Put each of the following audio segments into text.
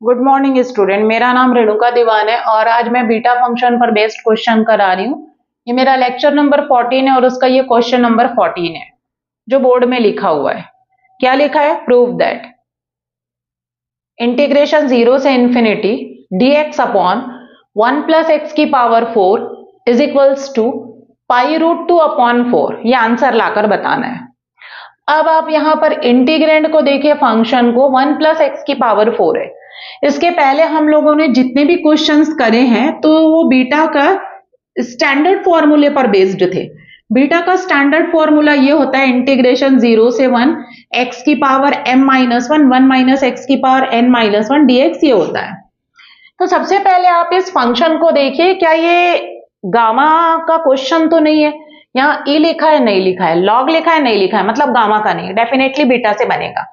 Good morning student, मेरा नाम रेणुका दीवान है और आज मैं बीटा फंक्शन पर बेस्ड क्वेश्चन करा रही हूँ। ये मेरा लेक्चर नंबर 14 है और उसका ये क्वेश्चन नंबर 14 है जो बोर्ड में लिखा हुआ है। क्या लिखा है? प्रूव दैट इंटीग्रेशन 0 से infinity dx upon 1 plus x की power 4 is equals to pi root 2 upon 4। ये आंसर लाकर बताना है। अब आप यहाँ पर इंटीग्रेंड को देखिए, फंक्शन को 1 प्लस एक्स की पावर 4 है। इसके पहले हम लोगों ने जितने भी क्वेश्चंस करे हैं तो वो बीटा का स्टैंडर्ड फॉर्मूले पर बेस्ड थे। बीटा का स्टैंडर्ड फॉर्मूला ये होता है इंटीग्रेशन 0 से 1 एक्स की power m minus 1 minus x की पावर n माइनस 1 dx, ये होता है। तो सबसे पहले आप इस फंक्शन को देखिए, क्या ये गामा का क्वेश्चन तो नहीं है? यहाँ ई लिखा है, नहीं लिखा है, लॉग लिखा है, नहीं लिखा है, मतलब गामा का नहीं, डेफिनेटली बीटा से बनेगा।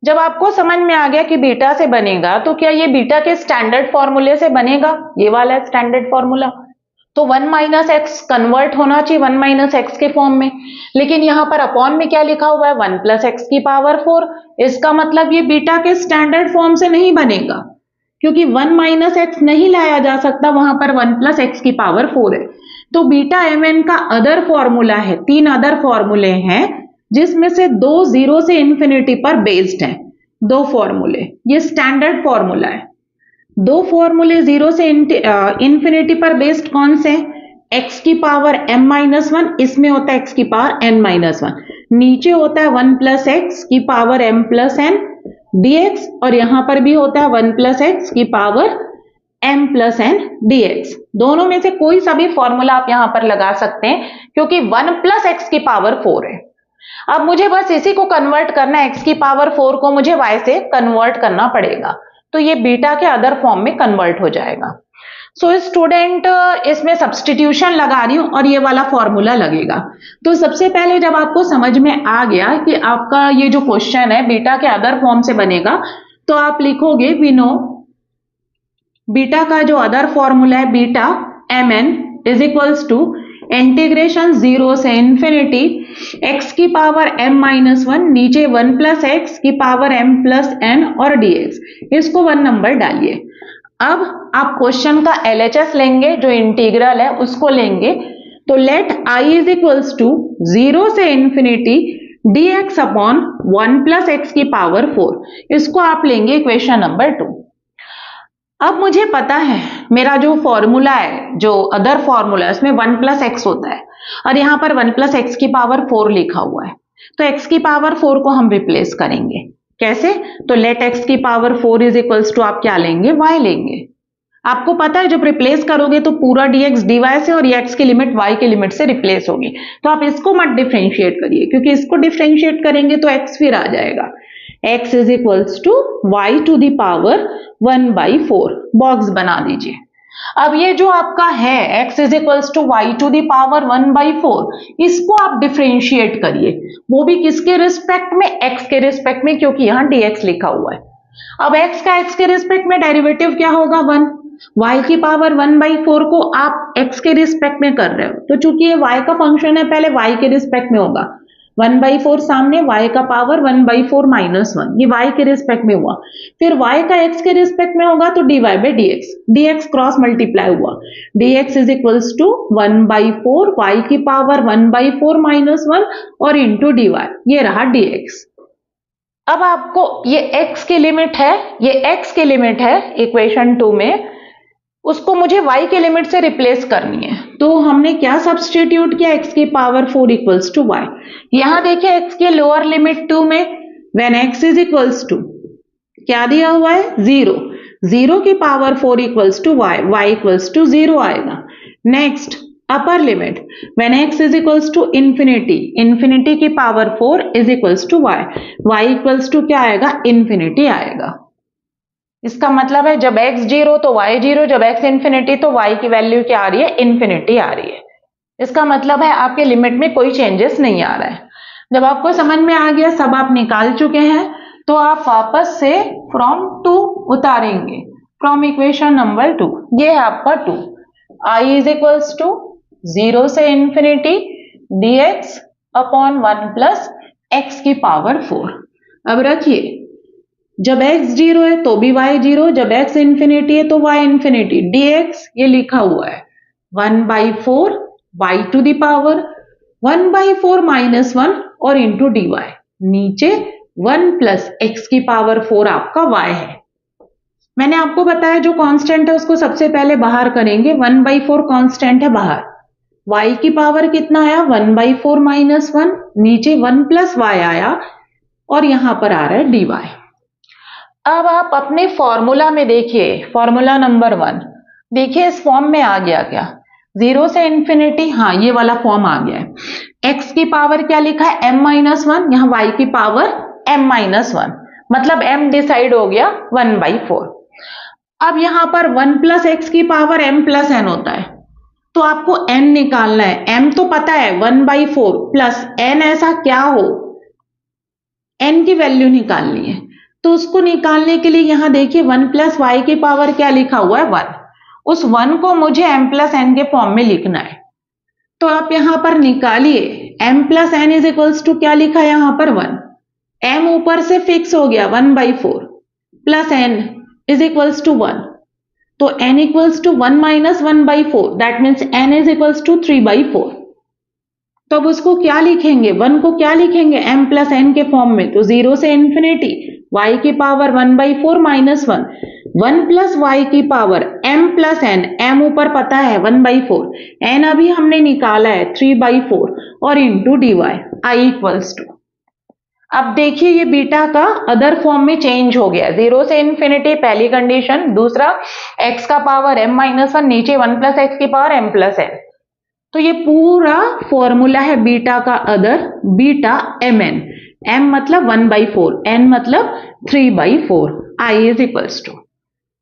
जब आपको समझ में आ गया कि बीटा से बनेगा तो क्या ये बीटा के स्टैंडर्ड फॉर्मूले से बनेगा? ये वाला स्टैंडर्ड फॉर्मूला। तो 1 माइनस एक्स कन्वर्ट होना चाहिए 1 माइनस एक्स के फॉर्म में, लेकिन यहां पर अपॉन में क्या लिखा हुआ है? 1 प्लस एक्स की पावर 4। इसका मतलब ये बीटा के स्टैंडर्ड फॉर्म से नहीं बनेगा, क्योंकि 1 माइनस एक्स नहीं लाया जा सकता, वहां पर 1 प्लस एक्स की पावर 4 है। तो बीटा mn का अदर फॉर्मूला है, 3 अदर फॉर्मूले हैं जिसमें से 2 0 से इंफिनिटी पर बेस्ड हैं। 2 फॉर्मूले, ये स्टैंडर्ड फॉर्मूला है। 2 फॉर्मूले 0 से इंफिनिटी पर बेस्ड कौन से? x की पावर m माइनस 1, इसमें होता है x की पावर n माइनस 1, नीचे होता है 1 प्लस एक्स की power m plus n dx, और यहां पर भी होता है 1 प्लस एक्स की power m plus n dx। दोनों में से कोई सा भी फॉर्मूला आप यहां पर लगा सकते हैं, क्योंकि 1 प्लस एक्स की पावर 4 है। अब मुझे बस इसी को कन्वर्ट करना है, x की पावर 4 को मुझे y से कन्वर्ट करना पड़ेगा, तो ये बीटा के अदर फॉर्म में कन्वर्ट हो जाएगा। सो स्टूडेंट, इसमें सब्स्टिट्यूशन लगा रही हूं और ये वाला फॉर्मूला लगेगा। तो सबसे पहले जब आपको समझ में आ गया कि आपका ये जो क्वेश्चन है बीटा के अदर फॉर्म से बनेगा, तो आप लिखोगे वी नो बीटा का जो अदर फॉर्मूला है beta mn is equals to integration 0 से इंफिनिटी x की पावर m माइनस 1, नीचे 1 प्लस एक्स की पावर m प्लस n और dx। इसको 1 नंबर डालिए। अब आप क्वेश्चन का LHS लेंगे, जो इंटीग्रल है उसको लेंगे। तो let i is equals to 0 से infinity dx upon 1 plus x की पावर 4। इसको आप लेंगे इक्वेशन नंबर 2। अब मुझे पता है मेरा जो फॉर्मूला है, जो अदर फॉर्मूला है, उसमें 1 प्लस एक्स होता है और यहां पर 1 प्लस एक्स की पावर 4 लिखा हुआ है। तो x की पावर 4 को हम रिप्लेस करेंगे। कैसे? तो लेट x की पावर 4 इज इक्वल्स टू आप क्या लेंगे? y लेंगे। आपको पता है जब रिप्लेस करोगे तो पूरा dx dy से और ये x की लिमिट y की लिमिट से रिप्लेस होगी। तो आप इसको मत डिफ्रेंशिएट करिए, क्योंकि इसको डिफ्रेंशिएट करेंगे तो x फिर आ जाएगा। x is equals to y to the power 1/4। Box बना दीजिए। अब ये जो आपका है x is equals to y to the power 1/4, इसको आप डिफ्रेंशिएट करिए, वो भी किसके रिस्पेक्ट में? x के रिस्पेक्ट में, क्योंकि यहाँ dx लिखा हुआ है। अब x का x के रिस्पेक्ट में डेरिवेटिव क्या होगा? 1। y की पावर 1/4 को आप x के रिस्पेक्ट में कर रहे हो, तो चूंकि ये y का फंक्शन है, पहले y के रिस्पेक्ट में होगा। 1/4 सामने, y का पावर 1/4 माइनस 1, ये y के रिस्पेक्ट में हुआ। फिर y का x के रिस्पेक्ट में होगा तो dy by dx, dx cross multiply हुआ। dx is equals to 1/4 y की पावर 1/4 माइनस 1 और इंटू dy, ये रहा dx। अब आपको ये x की लिमिट है, ये x की लिमिट है इक्वेशन 2 में, उसको मुझे y के लिमिट से रिप्लेस करनी है। तो हमने क्या सब्स्टिट्यूट किया? x की पावर 4 इक्वल्स टू y। यहां देखिए x की लोअर लिमिट 2 में when x is equals to क्या दिया हुआ है? 0। 0 की power 4 equals to y, y equals to 0 आएगा। Next upper limit when x is equals to infinity, infinity की power 4 is equals to y, y equals to क्या आएगा? इंफिनिटी आएगा। इसका मतलब है जब x 0 तो y 0, जब x इंफिनिटी तो y की वैल्यू क्या आ रही है? इंफिनिटी आ रही है। इसका मतलब है आपके लिमिट में कोई चेंजेस नहीं आ रहा है। जब आपको समझ में आ गया, सब आप निकाल चुके हैं, तो आप वापस से फ्रॉम 2 उतारेंगे, फ्रॉम इक्वेशन नंबर 2। ये है आपका 2। i इज इक्वल्स टू 0 से infinity dx upon 1 plus x की पावर 4। अब रखिए जब x 0 है तो भी y 0, जब x इंफिनिटी है तो y इंफिनिटी। dx ये लिखा हुआ है 1/4 y to the power 1/4 minus 1 और इंटू dy। नीचे 1 प्लस x की पावर 4 आपका y है। मैंने आपको बताया जो कांस्टेंट है उसको सबसे पहले बाहर करेंगे। 1/4 कांस्टेंट है बाहर, y की पावर कितना आया 1/4 माइनस 1, नीचे 1 प्लस y आया और यहां पर आ रहा है dy। अब आप अपने फॉर्मूला में देखिए, फॉर्मूला नंबर 1 देखिए इस फॉर्म में आ गया क्या, 0 से इंफिनिटी, हाँ ये वाला फॉर्म आ गया है। x की पावर क्या लिखा है m-1, यहां y की पावर m-1, मतलब m डिसाइड हो गया 1/4। अब यहां पर 1 प्लस एक्स की पावर m प्लस n होता है, तो आपको n निकालना है। m तो पता है 1/4 प्लस n ऐसा क्या हो, n की वैल्यू निकालनी है। तो उसको निकालने के लिए यहां देखिए 1 प्लस वाई की पावर क्या लिखा हुआ है 1, उस 1 को मुझे m प्लस n के फॉर्म में लिखना है। तो आप यहां पर निकालिए, m plus n is equals to क्या लिखा है यहां पर 1, m ऊपर से फिक्स हो गया 1/4 plus n is equals to 1, तो n equals to 1 minus 1/4, that means n is equals to 3/4। तो अब उसको क्या लिखेंगे, 1 को क्या लिखेंगे m प्लस n के फॉर्म में, तो 0 से इंफिनिटी y की पावर 1/4 माइनस 1, 1 प्लस y की power m plus n, m ऊपर पता है 1/4, n अभी हमने निकाला है 3/4 और into dy i equals to. अब देखिए ये बीटा का अदर फॉर्म में चेंज हो गया, 0 से इंफिनिटी पहली कंडीशन, दूसरा x का पावर m-1, नीचे 1 प्लस एक्स की पावर m प्लस n। तो ये पूरा फॉर्मूला है बीटा का अदर, बीटा mn, m मतलब 1/4, n मतलब 3/4, i इज इक्वल्स टू।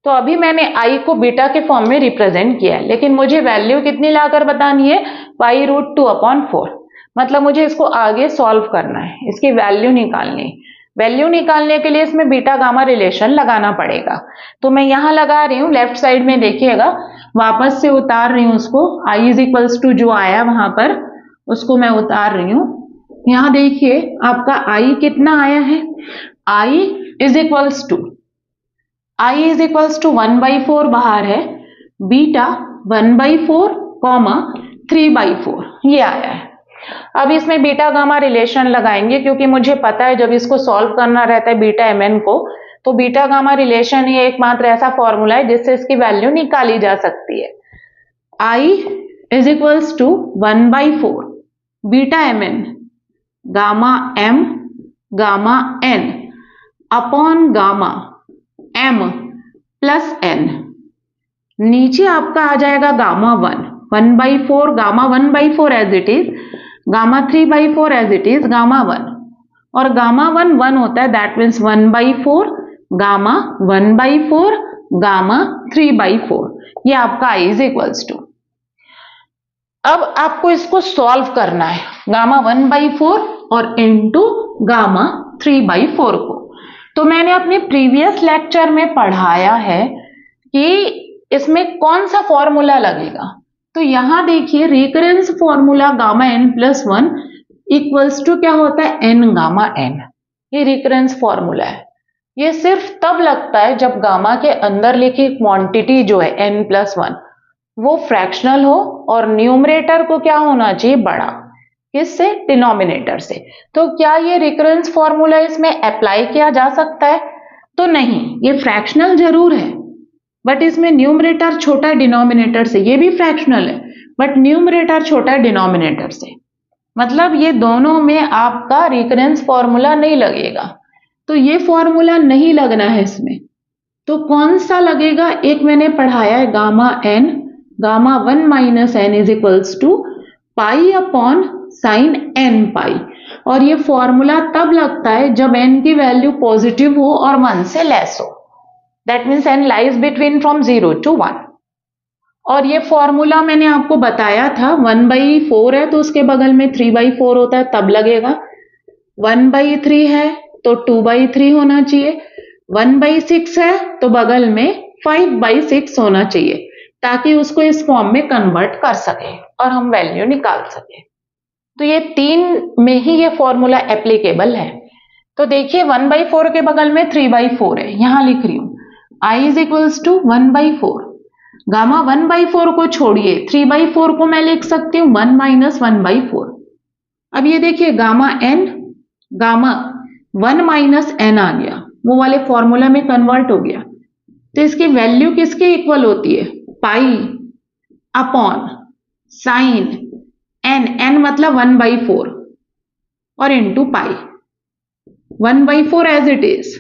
तो अभी मैंने i को बीटा के फॉर्म में रिप्रेजेंट किया है, लेकिन मुझे वैल्यू कितनी लाकर बतानी है, √2/4, मतलब मुझे इसको आगे सॉल्व करना है, इसकी वैल्यू निकालनी है। वैल्यू निकालने के लिए इसमें बीटा गामा रिलेशन लगाना पड़ेगा, तो मैं यहां लगा रही हूं, लेफ्ट साइड में देखिएगा, वापस से उतार रही हूं उसको, i इज इक्वल्स टू जो आया वहां पर उसको मैं उतार रही हूं। यहां देखिए आपका i कितना आया है, i इज इक्वल्स टू 1/4 बाहर है, बीटा 1/4 3/4 ये आया है। अब इसमें बीटा गामा रिलेशन लगाएंगे, क्योंकि मुझे पता है जब इसको सॉल्व करना रहता है बीटा mn को, तो बीटा गामा रिलेशन ही एकमात्र ऐसा फॉर्मूला है जिससे इसकी वैल्यू निकाली जा सकती है। i is equals to 1/4 beta mn gamma m gamma n upon gamma m plus n, नीचे आपका आ जाएगा gamma 1/4, gamma 1/4 as it is, gamma 3/4 as it is, gamma 1, और गामा 1 होता है, दैट मीन्स 1/4 गामा 1/4 गामा 3/4, ये आपका i इज इक्वल्स टू। अब आपको इसको सॉल्व करना है, गामा 1/4 और इनटू गामा 3/4 को। तो मैंने अपने प्रीवियस लेक्चर में पढ़ाया है कि इसमें कौन सा फॉर्मूला लगेगा। तो यहां देखिए recurrence formula gamma n+1 equals to क्या होता है n गामा n, ये रिकरेंस फॉर्मूला है। ये सिर्फ तब लगता है जब गामा के अंदर लिखी क्वांटिटी जो है n+1 वो फ्रैक्शनल हो और न्यूमरेटर को क्या होना चाहिए बड़ा, किससे, डिनोमिनेटर से। तो क्या ये रिकरेंस फॉर्मूला इसमें अप्लाई किया जा सकता है, तो नहीं, ये फ्रैक्शनल जरूर है बट इसमें न्यूमरेटर छोटा है डिनोमिनेटर से, ये भी फ्रैक्शनल है बट न्यूमरेटर छोटा है डिनोमिनेटर से, मतलब ये दोनों में आपका रिकरेंस फॉर्मूला नहीं लगेगा। तो ये फॉर्मूला नहीं लगना है इसमें, तो कौन सा लगेगा, एक मैंने पढ़ाया है gamma n gamma 1 minus n is equals to pi upon sine n pi, और ये फॉर्मूला तब लगता है जब n की वैल्यू पॉजिटिव हो और 1 से लेस हो, that means n lies between from 0 to 1। और ये फॉर्मूला मैंने आपको बताया था 1/4 है तो उसके बगल में 3/4 होता है तब लगेगा, 1/3 है तो 2/3 होना चाहिए, 1/6 है तो बगल में 5/6 होना चाहिए, ताकि उसको इस फॉर्म में कन्वर्ट कर सके और हम वैल्यू निकाल सके। तो ये 3 में ही ये फॉर्मूला एप्लीकेबल है। तो देखिए 1/4 के बगल में 3/4 है, यहां लिख रही हूं i is equals to 1/4। Gamma 1/4 को छोड़िए, 3/4 को मैं लिख सकती हूँ 1 माइनस 1/4। अब ये देखिए गामा 1 माइनस n आ गया, वो वाले फॉर्मूला में कन्वर्ट हो गया। तो इसकी वैल्यू किसके इक्वल होती है? पाई अपॉन साइन n मतलब 1/4 और into pi. 1/4 as it is,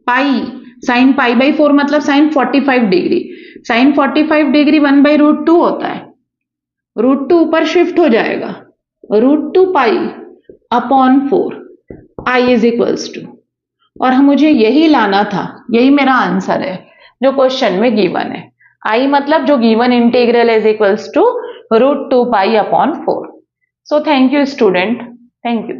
pi sine पाई/4 मतलब साइन 45 डिग्री। साइन 45 डिग्री 1/√2 होता है, √2 ऊपर शिफ्ट हो जाएगा, √2 pi upon 4, I is equals to, और मुझे यही लाना था, यही मेरा आंसर है जो क्वेश्चन में गिवन है। आई मतलब जो given integral is equals to √2 pi upon 4। So thank you student, thank you.